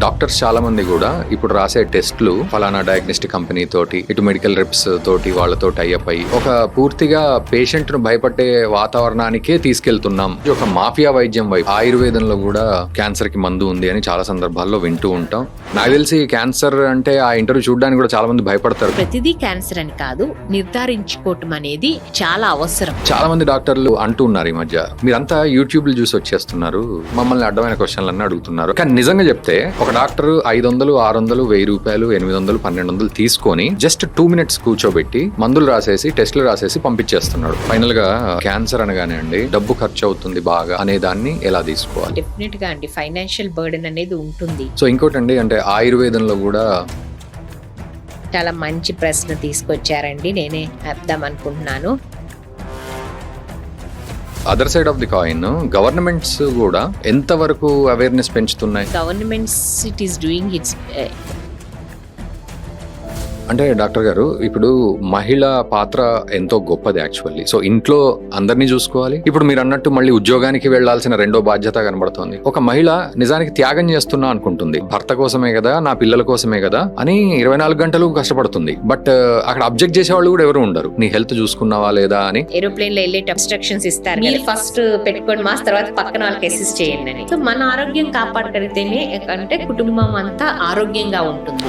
Doctors చాలా మంది కూడా ఇప్పుడు రాసే టెస్ట్లు ఫలానా డయాగ్నోస్టిక్ కంపెనీ తోటి, ఇటు మెడికల్ రెప్స్ తోటి వాళ్ళతో టైఅప్ అయ్యి ఒక పూర్తిగా పేషెంట్ ను భయపడే వాతావరణానికే తీసుకెళ్తున్నాం. ఇది ఒక మాఫియా వైద్యం వైపు. ఆయుర్వేదంలో కూడా క్యాన్సర్ కి మందు ఉంది అని చాలా సందర్భాల్లో వింటూ ఉంటాం. నాకు తెలిసి క్యాన్సర్ అంటే ఆ ఇంటర్వ్యూ చూడడానికి కూడా చాలా మంది భయపడతారు. ప్రతిదీ క్యాన్సర్ అని కాదు, నిర్ధారించుకోవటం అనేది చాలా అవసరం. చాలా మంది డాక్టర్లు అంటూ ఉన్నారు ఈ మధ్య, మీరంతా యూట్యూబ్ లో చూసి వచ్చేస్తున్నారు, మమ్మల్ని అడ్డమైన క్వశ్చన్లు అన్నీ అడుగుతున్నారు. కానీ నిజంగా చెప్తే ఒక డాక్టర్ 500, 600, 1000 రూపాయలు, 800, 1200 తీసుకొని జస్ట్ 2 minutes కూర్చోబెట్టి మందులు రాసేసి టెస్టులు రాసేసి పంపించేస్తున్నాడు. ఫైనల్ గా క్యాన్సర్ అనగానే అండి డబ్బు ఖర్చు అవుతుంది బాగా అనే దాన్ని ఎలా తీసుకోవాలి? డెఫినెట్ గా అండి ఫైనాన్షియల్ బర్డెన్ అనేది ఉంటుంది. సో ఇంకోటండి, అంటే ఆయుర్వేదంలో కూడా చాలా మంచి ప్రశ్న తీసుకొచ్చారండి, నేనే చెప్దాం అనుకుంటున్నాను. Other side of the coin, governments కూడా ఎంత వరకు అవేర్నెస్ పెంచుతున్నాయి? Governments it is doing it's. అంటే డాక్టర్ గారు, ఇప్పుడు మహిళ పాత్ర ఎంతో గొప్పది యాక్చువల్లీ. సో ఇంట్లో అందరినీ చూసుకోవాలి. ఇప్పుడు మీరు అన్నట్టు మళ్ళీ ఉద్యోగానికి వెళ్లాల్సిన రెండో బాధ్యత కనబడుతోంది. ఒక మహిళ నిజానికి త్యాగం చేస్తున్నా అనుకుంటుంది, భర్త కోసమే కదా, నా పిల్లల కోసమే కదా అని 24 గంటలు కష్టపడుతుంది. బట్ అక్కడ అబ్జెక్ట్ చేసే వాళ్ళు కూడా ఎవరు ఉండరు, నీ హెల్త్ చూసుకున్నావా లేదా అని. ఏరోప్లేన్ లో వెళ్ళే ఇన్స్ట్రక్షన్స్ ఇస్తారు, మీరు ఫస్ట్ పెట్టుకోండి మాస్, తర్వాత పక్కన వాళ్ళకి అసిస్ట్ చేయండి అని. సో మన ఆరోగ్యం కాపాడగలిగితేనే అంటే కుటుంబం అంతా ఆరోగ్యంగా ఉంటుంది.